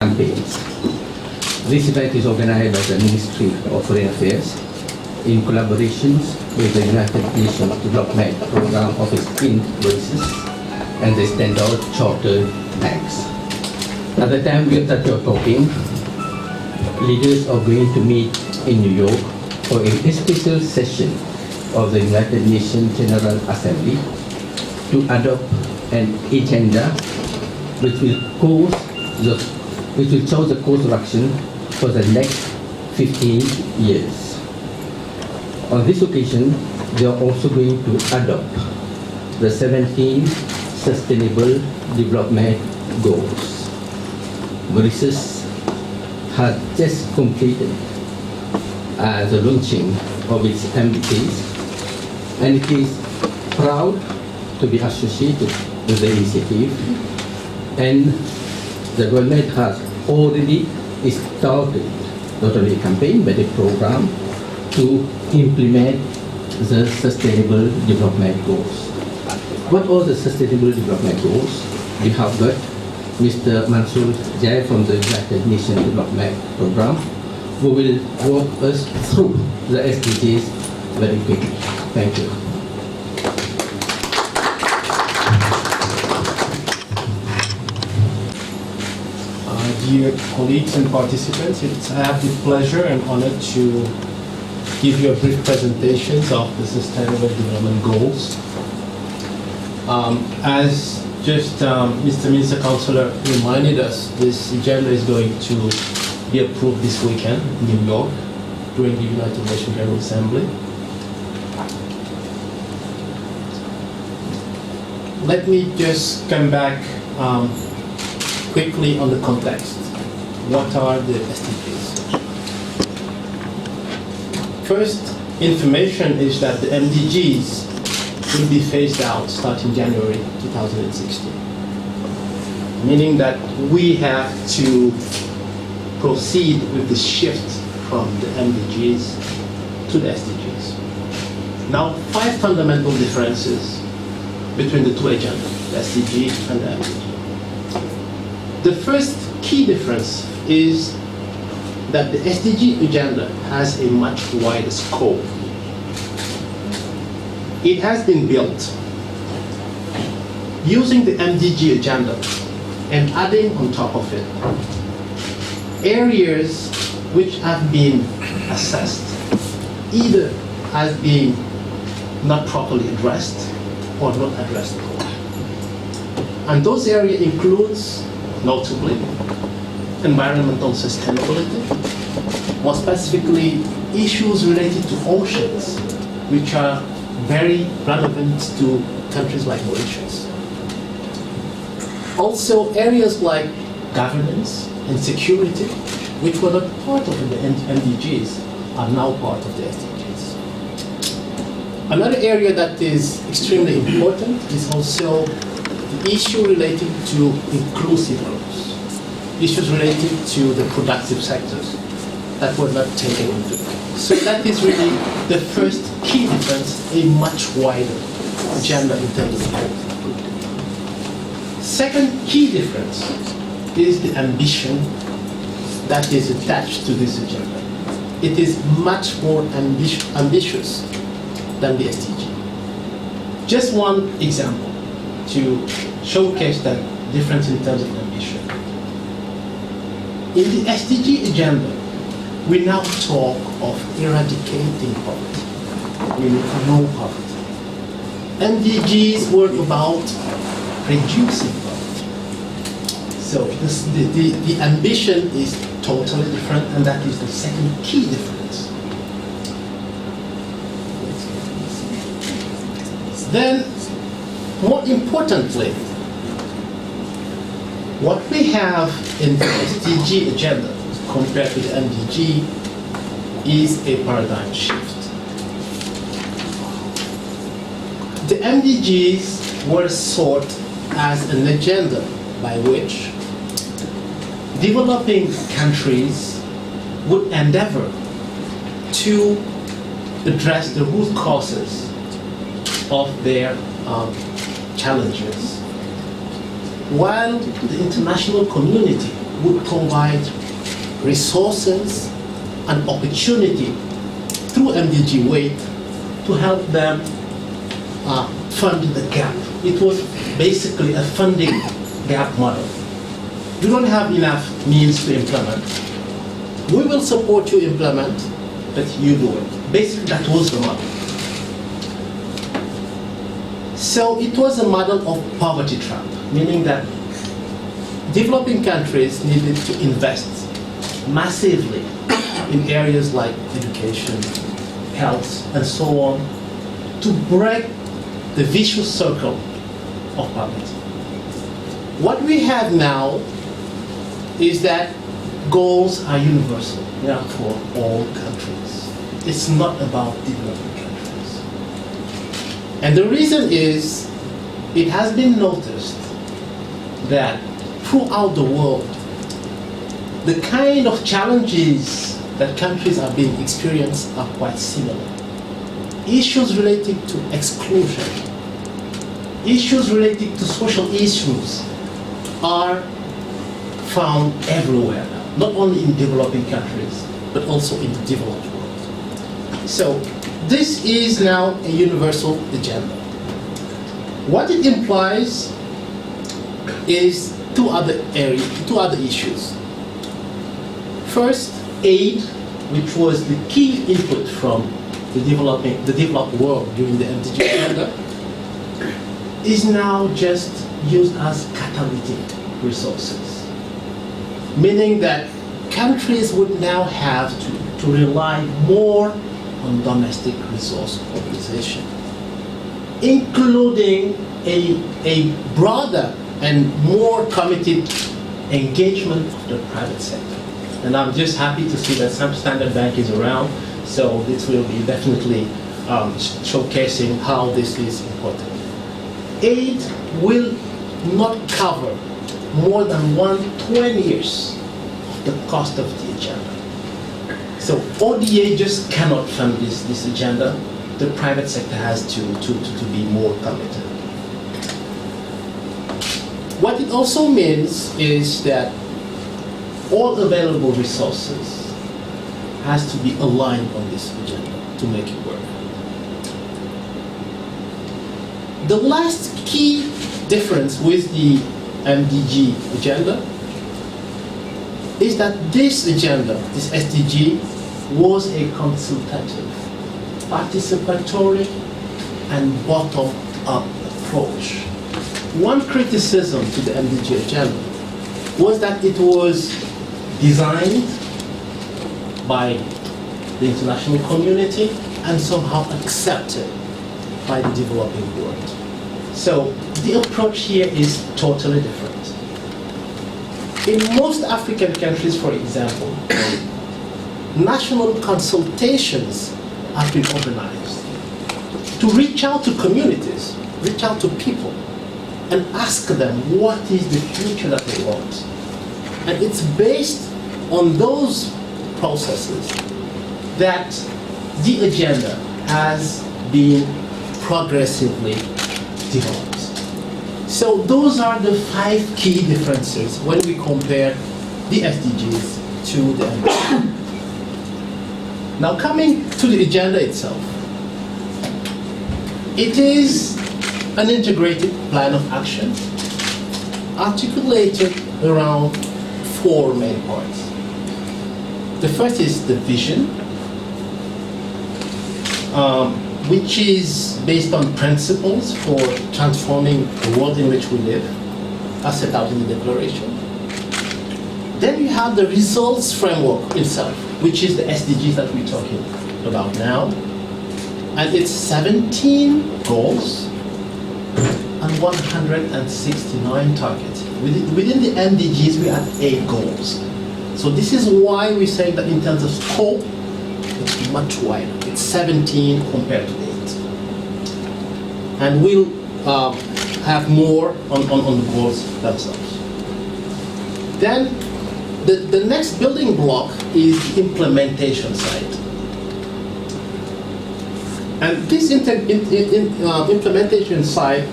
campaigns. This event is organized by the Ministry of Foreign Affairs in collaboration with the United Nations Development Program Office in Mauritius and the Standard Chartered Banks. At the time we are talking, leaders are going to meet in New York for a special session of the United Nations General Assembly to adopt an agenda which will show the course of action for the next 15 years. On this occasion, they are also going to adopt the 17 Sustainable Development Goals. Mauritius has just completed the launching of its MDGs, and it is proud to be associated with the initiative, and the government has already started not only a campaign but a program to implement the Sustainable Development Goals. What are the Sustainable Development Goals? We have got Mr. Mansour Jai from the United Nations Development Program, who will walk us through the SDGs very quickly. Thank you. Dear colleagues and participants, I have the pleasure and honor to give you a brief presentation of the Sustainable Development Goals. As just Mr. Minister Councillor reminded us, this agenda is going to be approved this weekend in New York during the United Nations General Assembly. Let me just come back quickly on the context. What are the SDGs? First information is that the MDGs will be phased out starting January 2016, meaning that we have to proceed with the shift from the MDGs to the SDGs. Now, 5 fundamental differences between the two agendas, the SDG and the MDG. The first key difference is that the SDG agenda has a much wider scope. It has been built using the MDG agenda and adding on top of it areas which have been assessed either as being not properly addressed or not addressed at all. And those areas includes, notably, environmental sustainability, more specifically issues related to oceans, which are very relevant to countries like Mauritius. Also areas like governance and security, which were not part of the MDGs, are now part of the SDGs. Another area that is extremely important is also the issue related to inclusive growth, issues related to the productive sectors that were not taken into account. So that is really the first key difference, a much wider agenda in terms of growth. Second key difference is the ambition that is attached to this agenda. It is much more ambitious than the SDG. Just one example to showcase that difference in terms of ambition. In the SDG agenda, we now talk of eradicating poverty. We need no poverty. MDGs were about reducing poverty. So the ambition is totally different, and that is the second key difference. Then, more importantly, what we have in the SDG agenda compared to the MDG is a paradigm shift. The MDGs were sought as an agenda by which developing countries would endeavor to address the root causes of their challenges, while the international community would provide resources and opportunity through MDG weight to help them fund the gap. It was basically a funding gap model. You don't have enough means to implement. We will support you implement, but you do it. Basically, that was the model. So it was a model of poverty trap, meaning that developing countries needed to invest massively in areas like education, health, and so on, to break the vicious circle of poverty. What we have now is that goals are universal. They are for all countries. It's not about developing countries. And the reason is, it has been noticed that throughout the world, the kind of challenges that countries are being experienced are quite similar. Issues related to exclusion, issues related to social issues are found everywhere now, not only in developing countries, but also in the developed world. So this is now a universal agenda. What it implies is two other issues. First, aid, which was the key input from the developed world during the MDG agenda, is now just used as catalytic resources, meaning that countries would now have to rely more on domestic resource mobilization, including a broader and more committed engagement of the private sector. And I'm just happy to see that some Standard Bank is around, so this will be definitely showcasing how this is important. Aid will not cover more than 1/20th of the cost of the agenda. So ODA just cannot fund this agenda. The private sector has to be more committed. What it also means is that all available resources has to be aligned on this agenda to make it work. The last key difference with the MDG agenda is that this agenda, this SDG, was a consultative, participatory, and bottom-up approach. One criticism to the MDG agenda was that it was designed by the international community and somehow accepted by the developing world. So the approach here is totally different. In most African countries, for example, national consultations have been organized to reach out to communities, reach out to people, and ask them what is the future that they want. And it's based on those processes that the agenda has been progressively developed. So those are the 5 key differences when we compare the SDGs to the MDGs. Now coming to the agenda itself, it is an integrated plan of action articulated around 4 main parts. The first is the vision, which is based on principles for transforming the world in which we live, as set out in the declaration. Then you have the results framework itself, which is the SDGs that we're talking about now. And it's 17 goals and 169 targets. Within the MDGs, we have 8 goals. So this is why we say that in terms of scope, it's much wider. It's 17 compared to 8. And we'll have more on the goals themselves. Then the next building block is the implementation side. And this implementation side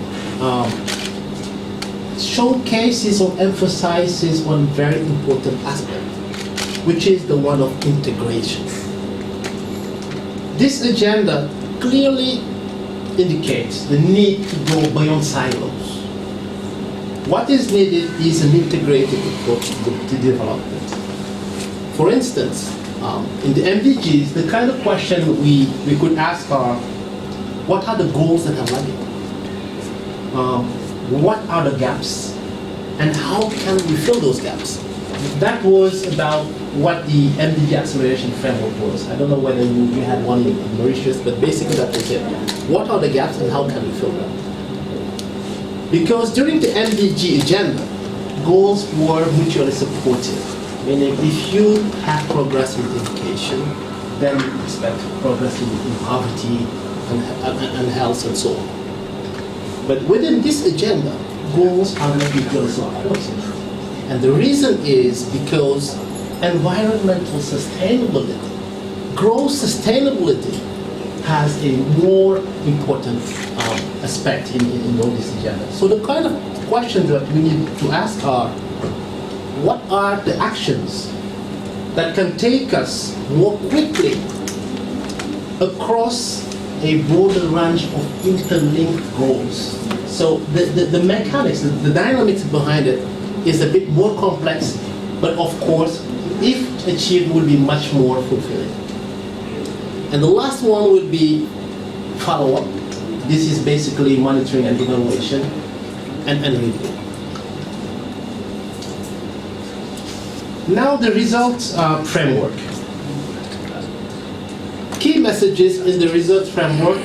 showcases or emphasizes one very important aspect, which is the one of integration. This agenda clearly indicates the need to go beyond silos. What is needed is an integrated approach to development. For instance, in the MDGs, the kind of question we could ask are, what are the goals that are lagging? What are the gaps? And how can we fill those gaps? That was about what the MDG acceleration framework was. I don't know whether you had one in Mauritius, but basically that was it. What are the gaps and how can we fill them? Because during the MDG agenda, goals were mutually supportive. Meaning if you have progress in education, then you expect progress in poverty and health and so on. But within this agenda, goals are not mutually supportive. And the reason is because environmental sustainability, growth sustainability, has a more important aspect in all this agenda. So the kind of questions that we need to ask are, what are the actions that can take us more quickly across a broader range of interlinked goals? So the mechanics, the dynamics behind it is a bit more complex, but of course, if achieved, will be much more fulfilling. And the last one will be follow-up. This is basically monitoring and evaluation and review. Now the results framework. Key messages in the results framework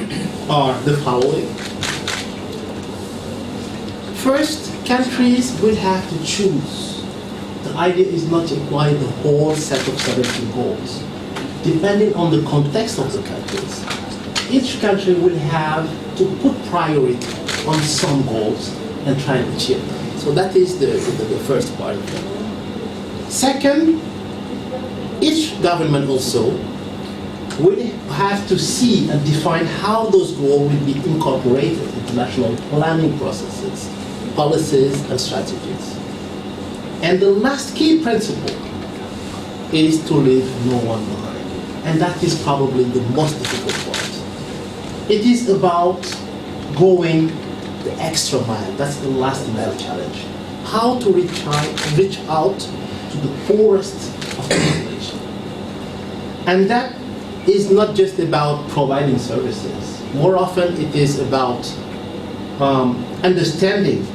are the following. First, countries will have to choose. The idea is not to apply the whole set of 17 goals. Depending on the context of the countries, each country will have to put priority on some goals and try and achieve them. So that is the first part of it. Second, each government also will have to see and define how those goals will be incorporated into national planning processes, policies, and strategies. And the last key principle is to leave no one behind. And that is probably the most difficult part. It is about going the extra mile. That's the last mile challenge. How to reach out to the poorest of the population. And that is not just about providing services. More often it is about understanding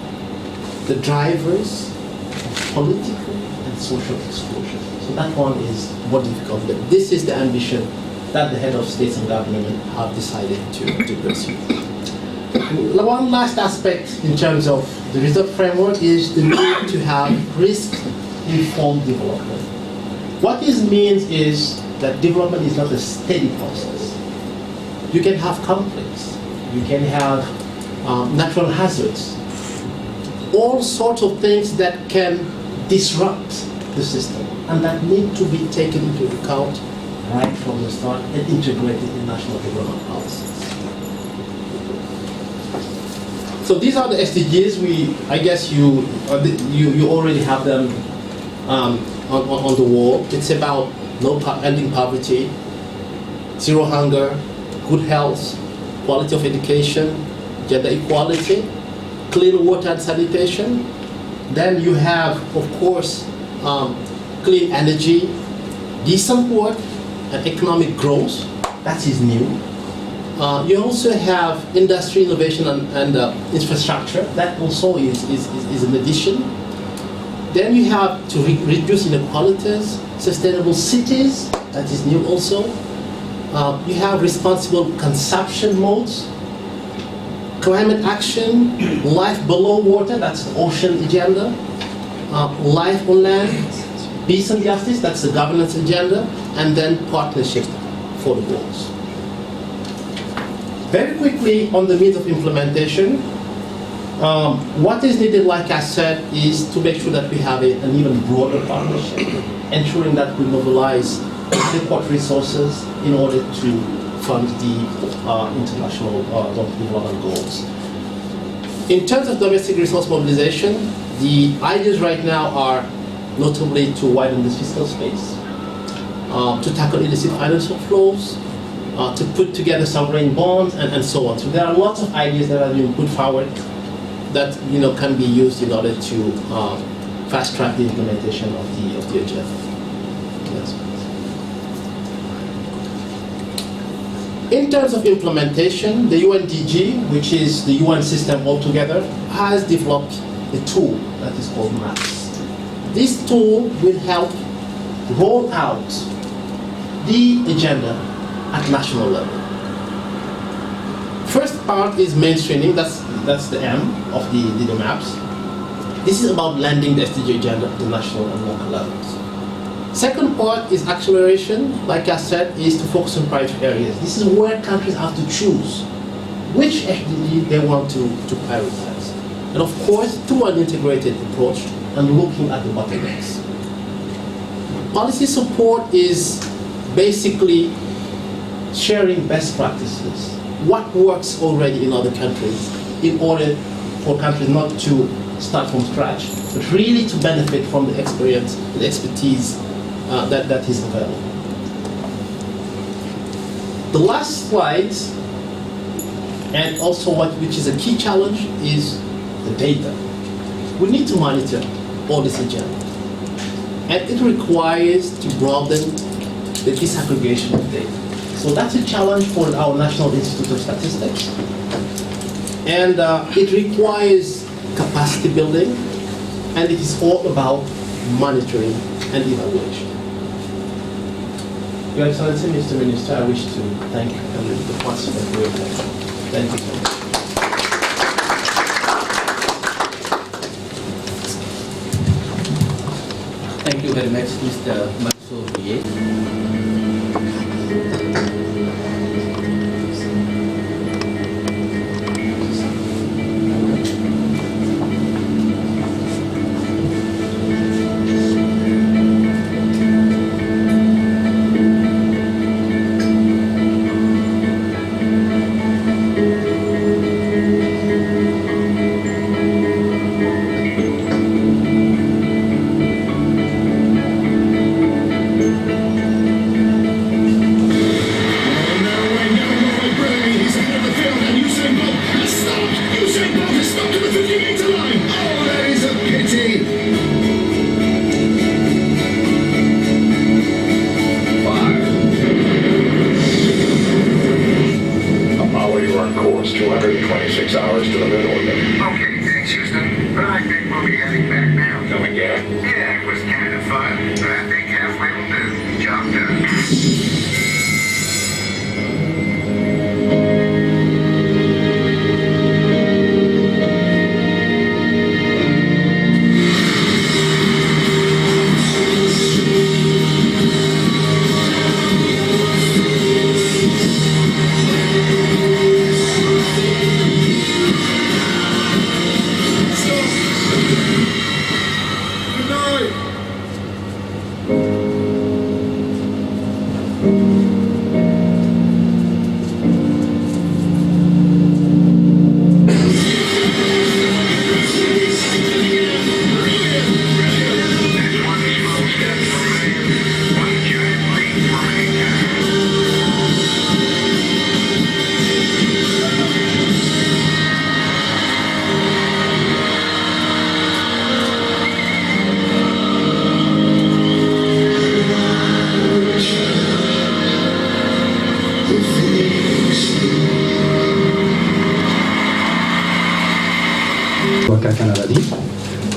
the drivers of political and social exclusion. So that one is more difficult, but this is the ambition that the head of states and government have decided to pursue. One last aspect in terms of the result framework is the need to have risk-informed development. What this means is that development is not a steady process. You can have conflicts, you can have natural hazards, all sorts of things that can disrupt the system, and that need to be taken into account right from the start and integrated in national development policies. So these are the SDGs. I guess you already have them on the wall. It's about ending poverty, zero hunger, good health, quality of education, gender equality, clean water and sanitation. Then you have, of course, clean energy, decent work, and economic growth. That is new. You also have industry, innovation, and infrastructure. That also is an addition. Then you have to reduce inequalities, sustainable cities. That is new also. You have responsible consumption modes, climate action, life below water. That's the ocean agenda. Life on land, peace and justice, that's the governance agenda, and then partnership for the goals. Very quickly on the means of implementation, what is needed, like I said, is to make sure that we have an even broader partnership, ensuring that we mobilize adequate resources in order to fund the international development goals. In terms of domestic resource mobilization, the ideas right now are notably to widen the fiscal space, to tackle illicit financial flows, to put together sovereign bonds, and so on. So there are lots of ideas that are being put forward that can be used in order to fast track the implementation of the agenda. Yes. In terms of implementation, the UNDG, which is the UN system altogether, has developed a tool that is called MAPS. This tool will help roll out the agenda at national level. First part is mainstreaming, that's the M of the MAPS. This is about landing the SDG agenda at the national and local levels. Second part is acceleration, like I said, is to focus on priority areas. This is where countries have to choose which SDG they want to prioritize. And of course, through an integrated approach and looking at the bottlenecks. Policy support is basically sharing best practices, what works already in other countries, in order for countries not to start from scratch, but really to benefit from the experience, the expertise that is available. The last slide, and also which is a key challenge, is the data. We need to monitor all this agenda, and it requires to broaden the disaggregation of data. So that's a challenge for our National Institute of Statistics, and it requires capacity building, and it is all about monitoring and evaluation. Your Excellency, Mr. Minister, I wish to thank the participants for your attention. Thank you so much. Thank you very much, Mr. Mansour.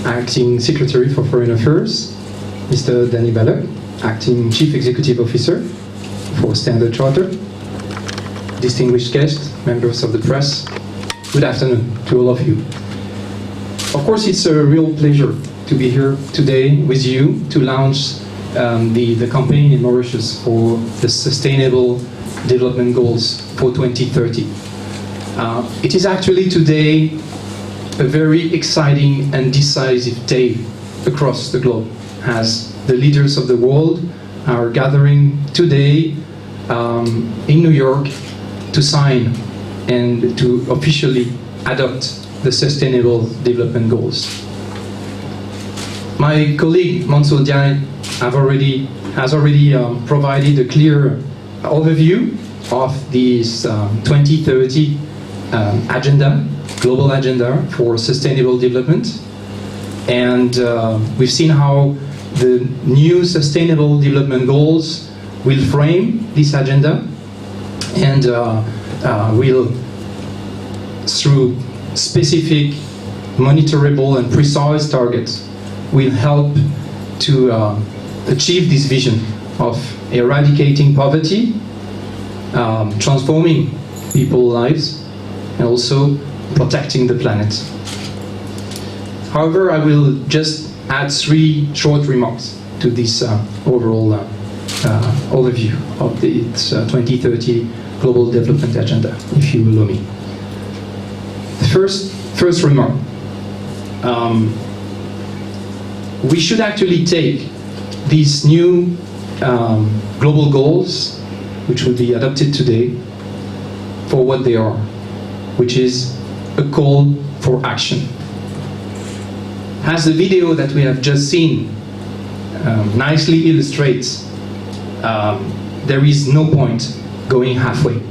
Acting Secretary for Foreign Affairs, Mr. Danny Balloch, Acting Chief Executive Officer for Standard Chartered, distinguished guests, members of the press, good afternoon to all of you. Of course, it's a real pleasure to be here today with you to launch the campaign in Mauritius for the Sustainable Development Goals for 2030. It is actually today a very exciting and decisive day across the globe, as the leaders of the world are gathering today in New York to sign and to officially adopt the Sustainable Development Goals. My colleague Mansour Diagne has already provided a clear overview of this 2030 agenda, global agenda for sustainable development. And we've seen how the new Sustainable Development Goals will frame this agenda and will, through specific, monitorable and precise targets, will help to achieve this vision of eradicating poverty, transforming people's lives, and also protecting the planet. However, I will just add 3 short remarks to this overall overview of the 2030 Global Development Agenda, if you will allow me. First remark. We should actually take these new global goals, which will be adopted today, for what they are, which is a call for action. As the video that we have just seen nicely illustrates, there is no point going halfway.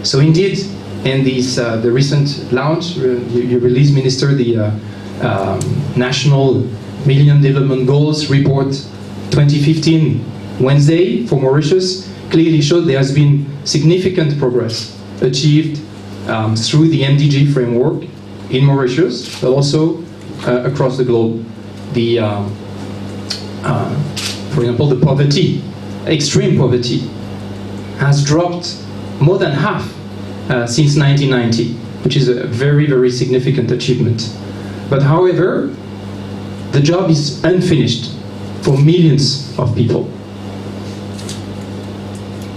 So indeed, in this, the recent launch, you released, Minister, the National Millennium Development Goals Report 2015 Wednesday for Mauritius clearly showed there has been significant progress achieved through the MDG framework in Mauritius, but also across the globe. The, for example, the poverty, extreme poverty, has dropped more than half since 1990, which is a very, very significant achievement. But however, the job is unfinished for millions of people.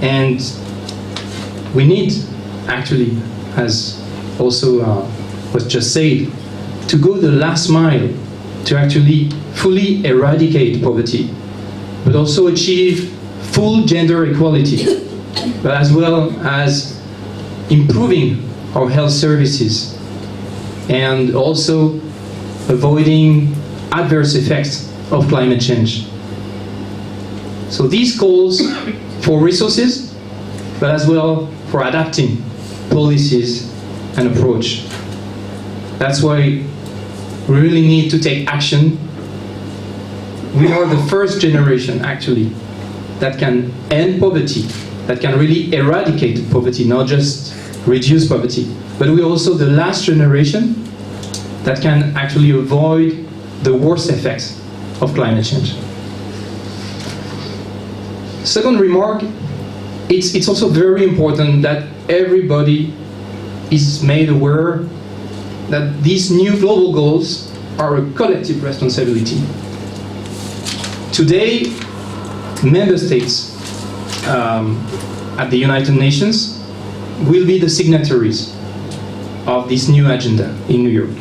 And we need, actually, as also was just said, to go the last mile to actually fully eradicate poverty, but also achieve full gender equality, but as well as improving our health services and also avoiding adverse effects of climate change. So these calls for resources, but as well for adapting policies and approach. That's why we really need to take action. We are the first generation, actually, that can end poverty, that can really eradicate poverty, not just reduce poverty. But we're also the last generation that can actually avoid the worst effects of climate change. Second remark, it's also very important that everybody is made aware that these new global goals are a collective responsibility. Today, member states at the United Nations will be the signatories of this new agenda in New York.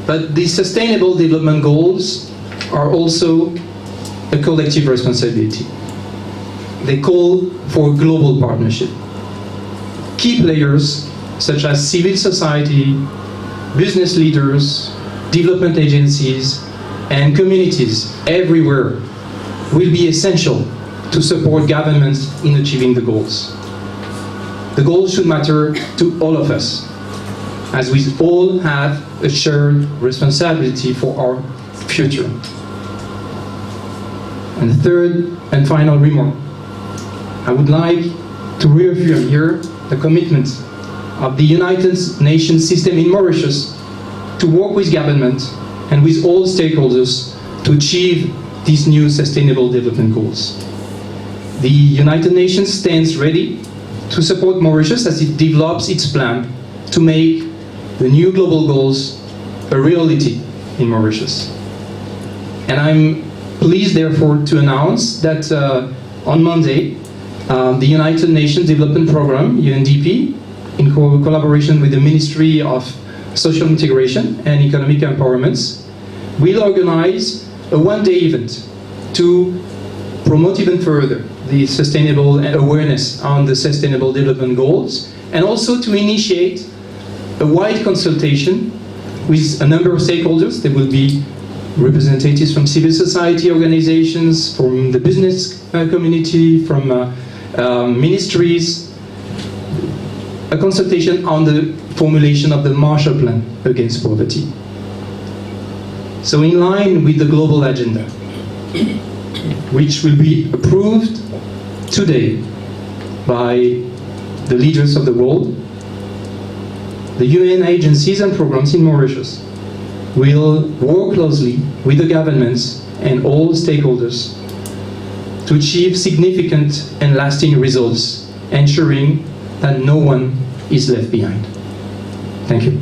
But the Sustainable Development Goals are also a collective responsibility. They call for global partnership. Key players such as civil society, business leaders, development agencies, and communities everywhere will be essential to support governments in achieving the goals. The goals should matter to all of us, as we all have a shared responsibility for our future. And the third and final remark, I would like to reaffirm here the commitment of the United Nations system in Mauritius to work with government and with all stakeholders to achieve these new Sustainable Development Goals. The United Nations stands ready to support Mauritius as it develops its plan to make the new global goals a reality in Mauritius. And I'm pleased, therefore, to announce that on Monday, the United Nations Development Programme, UNDP, in collaboration with the Ministry of Social Integration and Economic Empowerment, will organize a one-day event to promote even further the sustainable awareness on the Sustainable Development Goals, and also to initiate a wide consultation with a number of stakeholders. There will be representatives from civil society organizations, from the business community, from ministries, a consultation on the formulation of the Marshall Plan against poverty. So in line with the global agenda, which will be approved today by the leaders of the world, the UN agencies and programs in Mauritius will work closely with the governments and all stakeholders to achieve significant and lasting results, ensuring that no one is left behind. Thank you.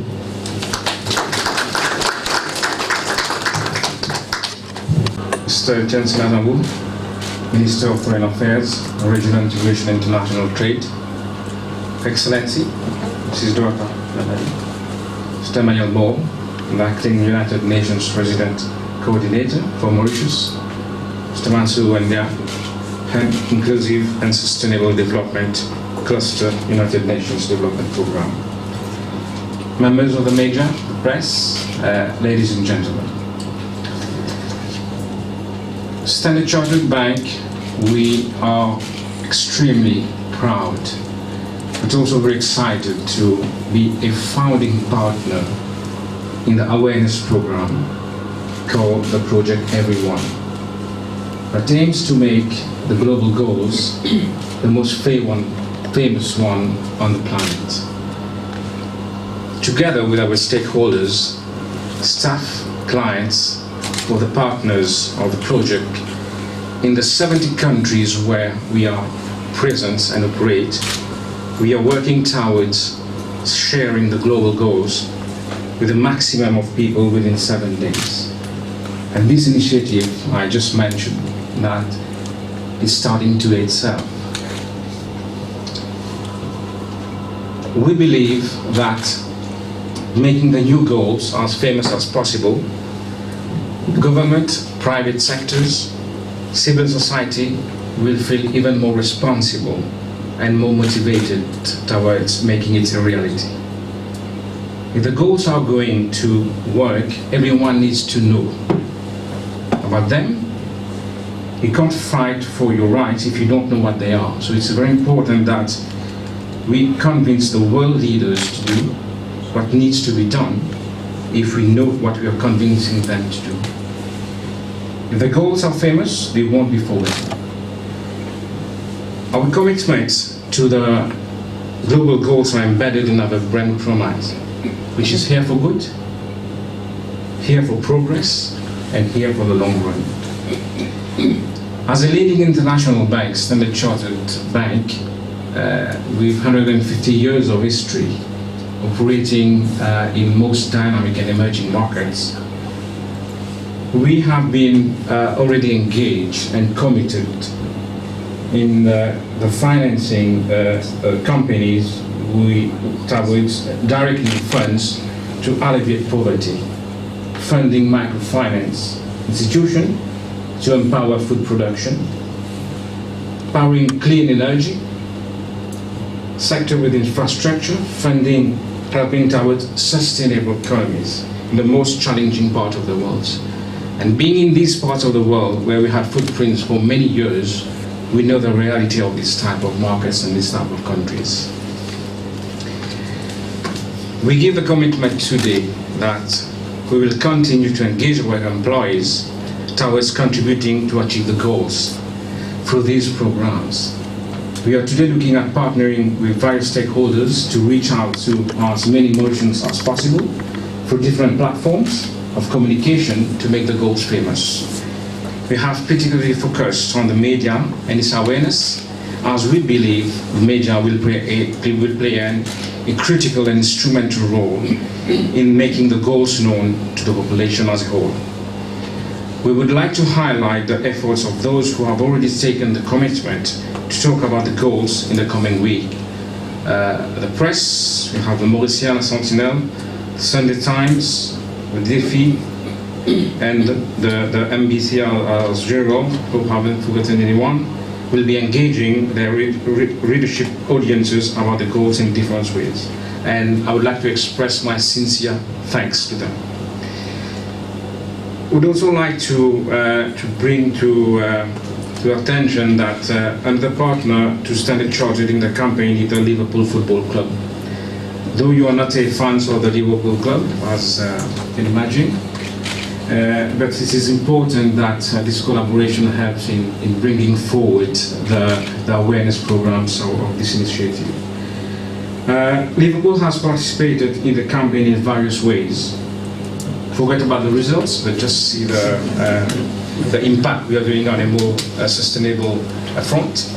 Mr. Chancellor Nambu, Minister of Foreign Affairs, Regional Integration and International Trade, Excellency, Mrs. Dorota Laladi, Mr. Emmanuel Ball, the Acting United Nations Resident Coordinator for Mauritius, Mr. Mansour Wendia, Head Inclusive and Sustainable Development Cluster, United Nations Development Programme. Members of the media, the press, ladies and gentlemen. Standard Chartered Bank, we are extremely proud, but also very excited to be a founding partner in the awareness program called the Project Everyone, that aims to make the global goals the most famous one on the planet. Together with our stakeholders, staff, clients, or the partners of the project in the 70 countries where we are present and operate, we are working towards sharing the global goals with a maximum of people within 7 days. And this initiative I just mentioned that is starting today itself. We believe that making the new goals as famous as possible, government, private sectors, civil society will feel even more responsible and more motivated towards making it a reality. If the goals are going to work, everyone needs to know about them. You can't fight for your rights if you don't know what they are. So it's very important that we convince the world leaders to do what needs to be done if we know what we are convincing them to do. If the goals are famous, they won't be forgotten. Our commitments to the global goals are embedded in our brand promise, which is here for good, here for progress, and here for the long run. As a leading international bank, Standard Chartered Bank, with 150 years of history, operating in most dynamic and emerging markets, we have been already engaged and committed in the financing companies towards directly funds to alleviate poverty, funding microfinance institutions to empower food production, powering clean energy, sector with infrastructure, funding, helping towards sustainable economies in the most challenging part of the world. And being in these parts of the world where we had footprints for many years, we know the reality of this type of markets and this type of countries. We give the commitment today that we will continue to engage our employees towards contributing to achieve the goals through these programs. We are today looking at partnering with various stakeholders to reach out to as many Mauritians as possible through different platforms of communication to make the goals famous. We have particularly focused on the media and its awareness, as we believe the media will play a critical and instrumental role in making the goals known to the population as a whole. We would like to highlight the efforts of those who have already taken the commitment to talk about the goals in the coming week. The press, we have the Mauricien Sentinel, Sunday Times, the Défi, and the MBC as general, who haven't forgotten anyone, will be engaging their readership audiences about the goals in different ways. and I would like to express my sincere thanks to them. Would also like to bring to attention that another partner to Standard Chartered in the campaign is the Liverpool Football Club. Though you are not a fan of the Liverpool Club, as you can imagine, but it is important that this collaboration helps in bringing forward the awareness programs of this initiative. Liverpool has participated in the campaign in various ways. Forget about the results, but just see the impact we are doing on a more sustainable front.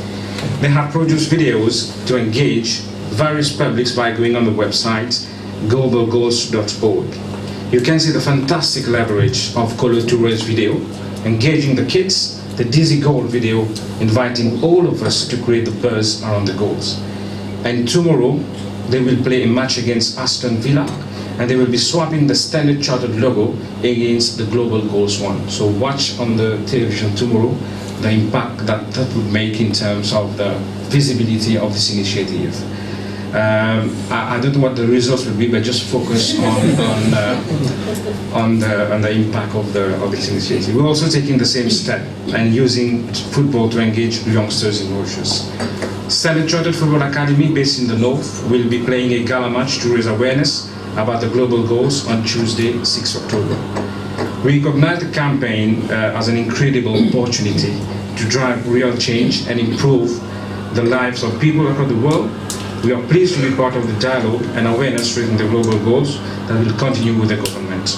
They have produced videos to engage various publics by going on the website globalgoals.org. You can see the fantastic leverage of Colo Toure's video, engaging the kids, the Dizzy Goal video, inviting all of us to create the buzz around the goals. And tomorrow, they will play a match against Aston Villa, and they will be swapping the Standard Chartered logo against the Global Goals one. So watch on the television tomorrow the impact that would make in terms of the visibility of this initiative. I don't know what the results will be, but just focus on the impact of this initiative. We're also taking the same step and using football to engage youngsters in Mauritius. Standard Chartered Football Academy, based in the north, will be playing a gala match to raise awareness about the global goals on Tuesday, 6 October. We recognize the campaign as an incredible opportunity to drive real change and improve the lives of people across the world. We are pleased to be part of the dialogue and awareness raising the global goals that will continue with the government.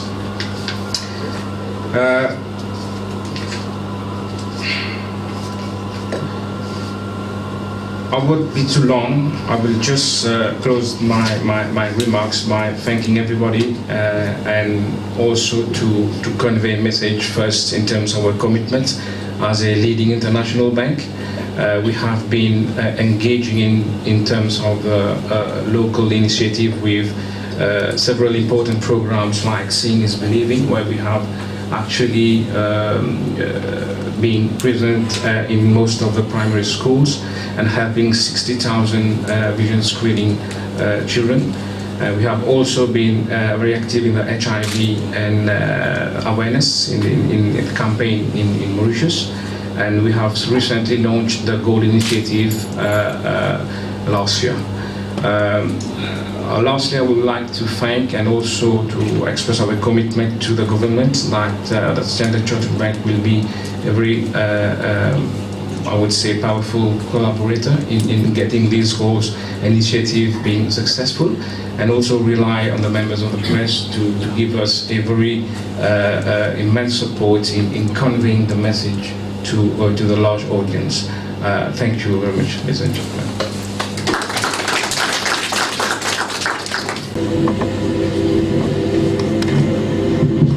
I won't be too long. I will just close my remarks by thanking everybody and also to convey a message first in terms of our commitment as a leading international bank. We have been engaging in terms of local initiative with several important programs like Seeing is Believing, where we have actually been present in most of the primary schools and helping 60,000 vision screening children. We have also been very active in the HIV and awareness in the campaign in Mauritius. And we have recently launched the Goal Initiative last year. Lastly, I would like to thank and also to express our commitment to the government that Standard Chartered Bank will be a very, I would say, powerful collaborator in getting these goals initiative being successful, and also rely on the members of the press to give us a very immense support in conveying the message to the large audience. Thank you very much, ladies and gentlemen.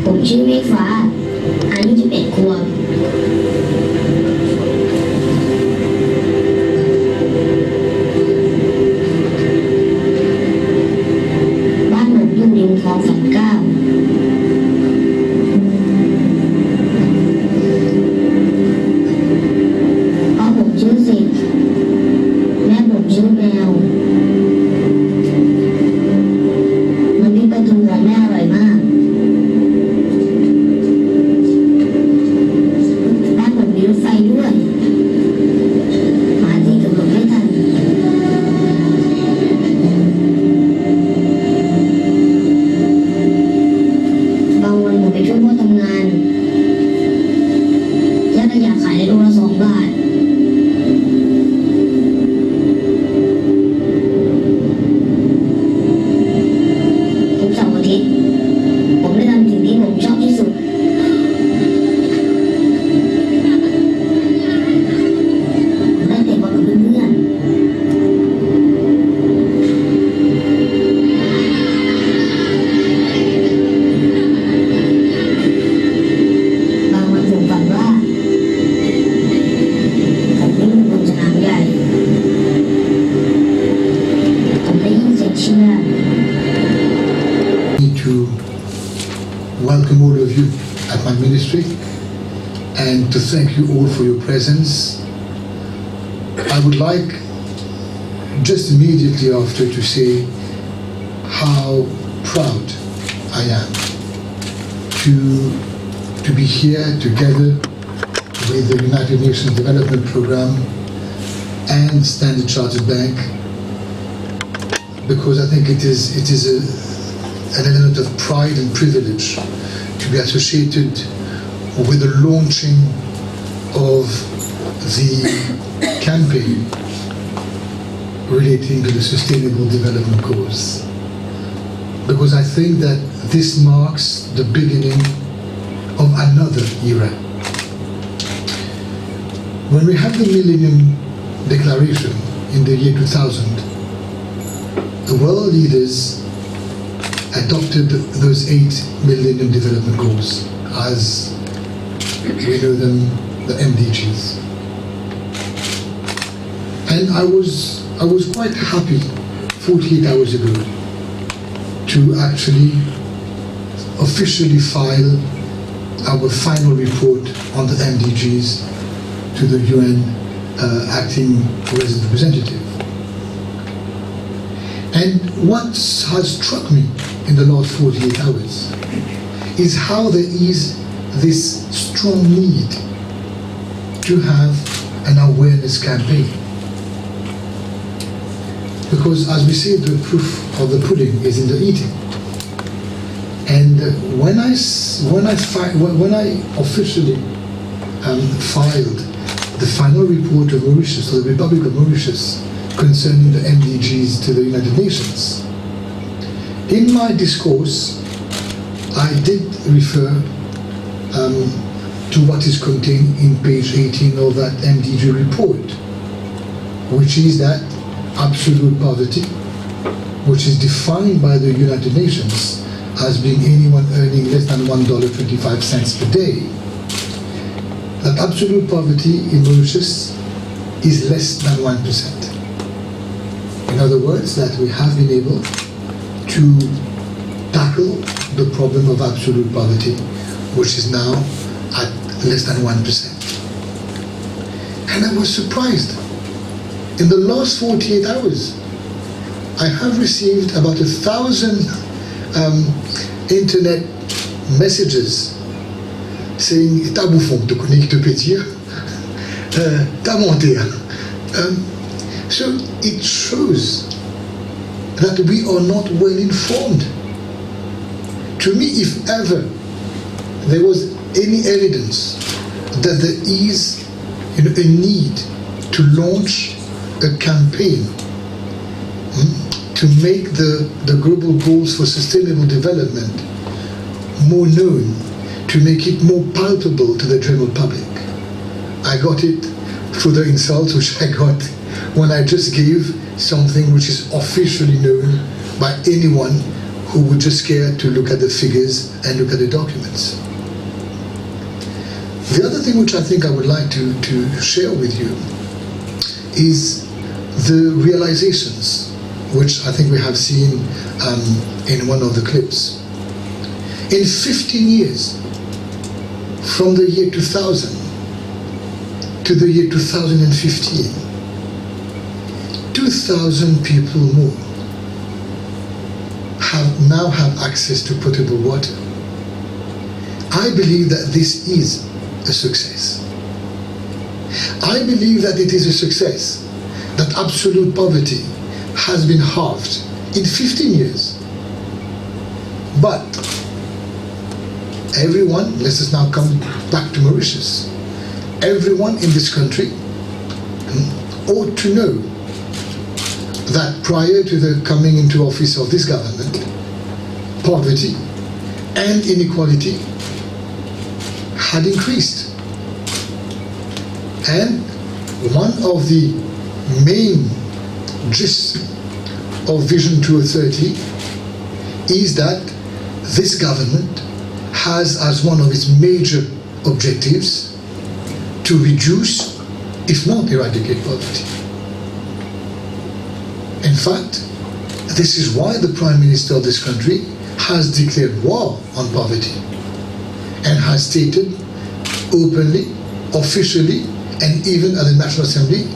ผมชื่อเมฆฟ้าอายุ11 ขวบบ้านผมอยู่ริมคลองสันเก้าพ่อผมชื่อสิทธิ์แม่ผมชื่อแมวมันมีปลาทูของแม่อร่อยมากบ้านผมมีรถไฟด้วยมาที่กำหนดไม่ทันบางวันผมไปช่วยพ่อทำงานย่าก็อยากขายได้โลละ2 บาททุกเสาร์อาทิตย์ผมได้ทำสิ่งที่ผมชอบที่สุดผมได้เตะบอลกับเพื่อนๆบางวันผมฝันว่าผมวิ่งบนสนามใหญ่ผมได้ยินเสียงเชียร์ need to welcome all of you at my ministry and to thank you all for your presence. I would like just immediately after to say how proud I am to be here together with the United Nations Development Programme and Standard Chartered Bank, because I think it is an element of pride and privilege to be associated with the launching of the campaign relating to the Sustainable Development Goals. Because I think that this marks the beginning of another era. When we had the Millennium Declaration in the year 2000, the world leaders adopted those 8 Millennium Development Goals, as we know them, the MDGs. And I was quite happy 48 hours ago to actually officially file our final report on the MDGs to the UN Acting Resident Representative. And what has struck me in the last 48 hours is how there is this strong need to have an awareness campaign. Because as we say, the proof of the pudding is in the eating. And when I officially filed the final report of Mauritius, to the Republic of Mauritius, concerning the MDGs to the United Nations, in my discourse, I did refer to what is contained in page 18 of that MDG report, which is that absolute poverty, which is defined by the United Nations as being anyone earning less than $1.25 per day, that absolute poverty in Mauritius is less than 1%. In other words, that we have been able to tackle the problem of absolute poverty, which is now at less than 1%. And I was surprised. In the last 48 hours, I have received about 1,000 internet messages saying "t'as bouffon, te connais qui te pétille, t'as monté." So it shows that we are not well informed. To me, if ever there was any evidence that there is a need to launch a campaign to make the global goals for sustainable development more known, to make it more palpable to the general public, I got it through the insults which I got when I just gave something which is officially known by anyone who would just care to look at the figures and look at the documents. The other thing which I think I would like to share with you is the realizations, which I think we have seen in one of the clips. In 15 years, from the year 2000 to the year 2015, 2,000 people more now have access to potable water. I believe that this is a success. I believe that it is a success that absolute poverty has been halved in 15 years. But everyone, let us now come back to Mauritius, everyone in this country ought to know that prior to the coming into office of this government, poverty and inequality had increased. And one of the main gist of Vision 2030 is that this government has as one of its major objectives to reduce, if not eradicate, poverty. In fact, this is why the Prime Minister of this country has declared war on poverty and has stated openly, officially, and even at the National Assembly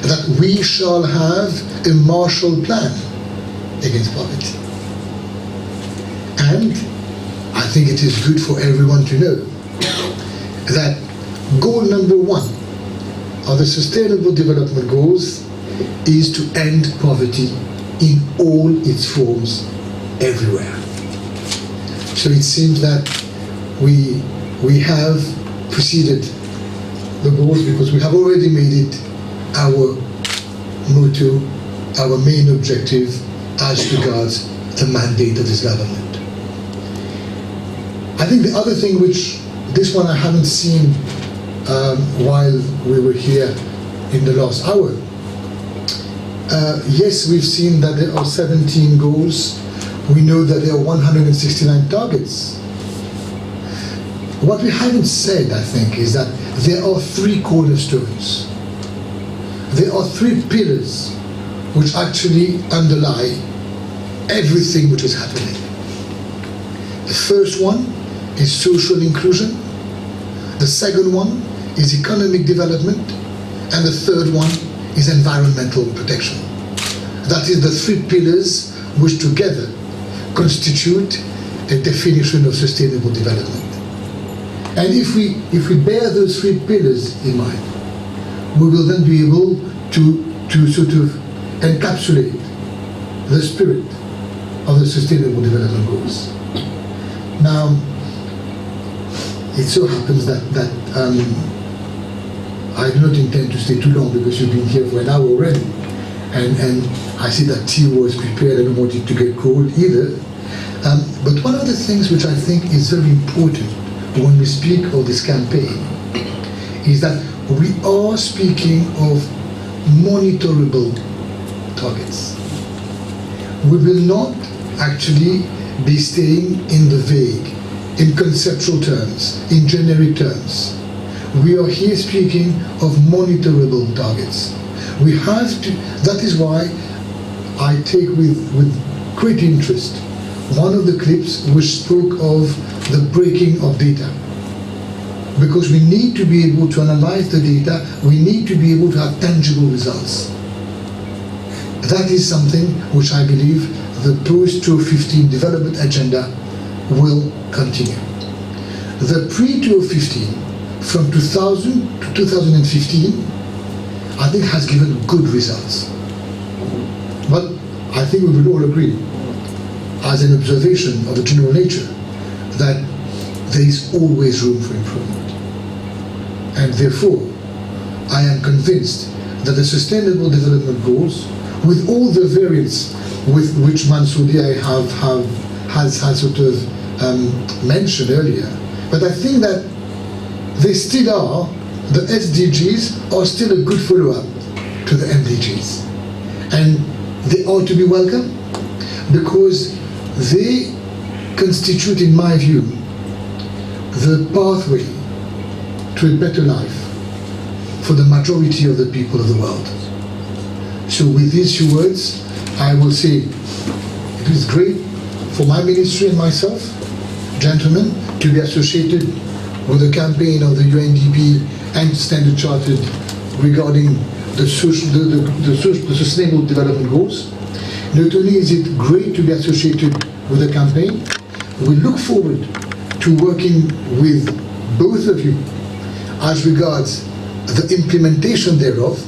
that we shall have a Marshall Plan against poverty. And I think it is good for everyone to know that goal number 1 of the Sustainable Development Goals is to end poverty in all its forms everywhere. So it seems that we have preceded the goals because we have already made it our motto, our main objective as regards the mandate of this government. I think the other thing, which this one I haven't seen while we were here in the last hour. Yes, we've seen that there are 17 goals. We know that there are 169 targets. What we haven't said, I think, is that there are 3 cornerstones. There are 3 pillars which actually underlie everything which is happening. The first one is social inclusion. The second one is economic development. And the third one is environmental protection. That is the 3 pillars which together constitute a definition of sustainable development. And if we bear those 3 pillars in mind, we will then be able to sort of encapsulate the spirit of the Sustainable Development Goals. Now, it so happens that I do not intend to stay too long because you've been here for an hour already, and I see that tea was prepared. I don't want it to get cold either. But one of the things which I think is very important when we speak of this campaign is that we are speaking of monitorable targets. We will not actually be staying in the vague, in conceptual terms, in generic terms. We are here speaking of monitorable targets. We have to, that is why I take with great interest one of the clips which spoke of the breaking of data. Because we need to be able to analyze the data, we need to be able to have tangible results. That is something which I believe the post-2015 development agenda will continue. The pre-2015, from 2000 to 2015, I think has given good results. But I think we will all agree, as an observation of the general nature, that there is always room for improvement. And therefore, I am convinced that the Sustainable Development Goals, with all the variants with which Mansouri has sort of mentioned earlier, but I think that they still are, the SDGs are still a good follow-up to the MDGs. And they ought to be welcome because they constitute, in my view, the pathway to a better life for the majority of the people of the world. So with these few words, I will say it is great for my ministry and myself, gentlemen, to be associated with the campaign of the UNDP and Standard Chartered regarding the Sustainable Development Goals. Not only is it great to be associated with the campaign, we look forward to working with both of you as regards the implementation thereof,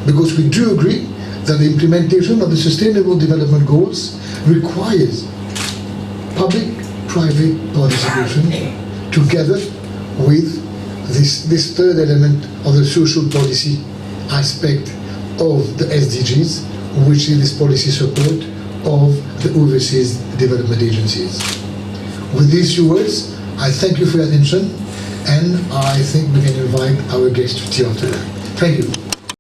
because we do agree that the implementation of the Sustainable Development Goals requires public-private participation together with this third element of the social policy aspect of the SDGs, which is this policy support of the overseas development agencies. With these few words, I thank you for your attention, and I think we can invite our guest to tea after that. Thank you.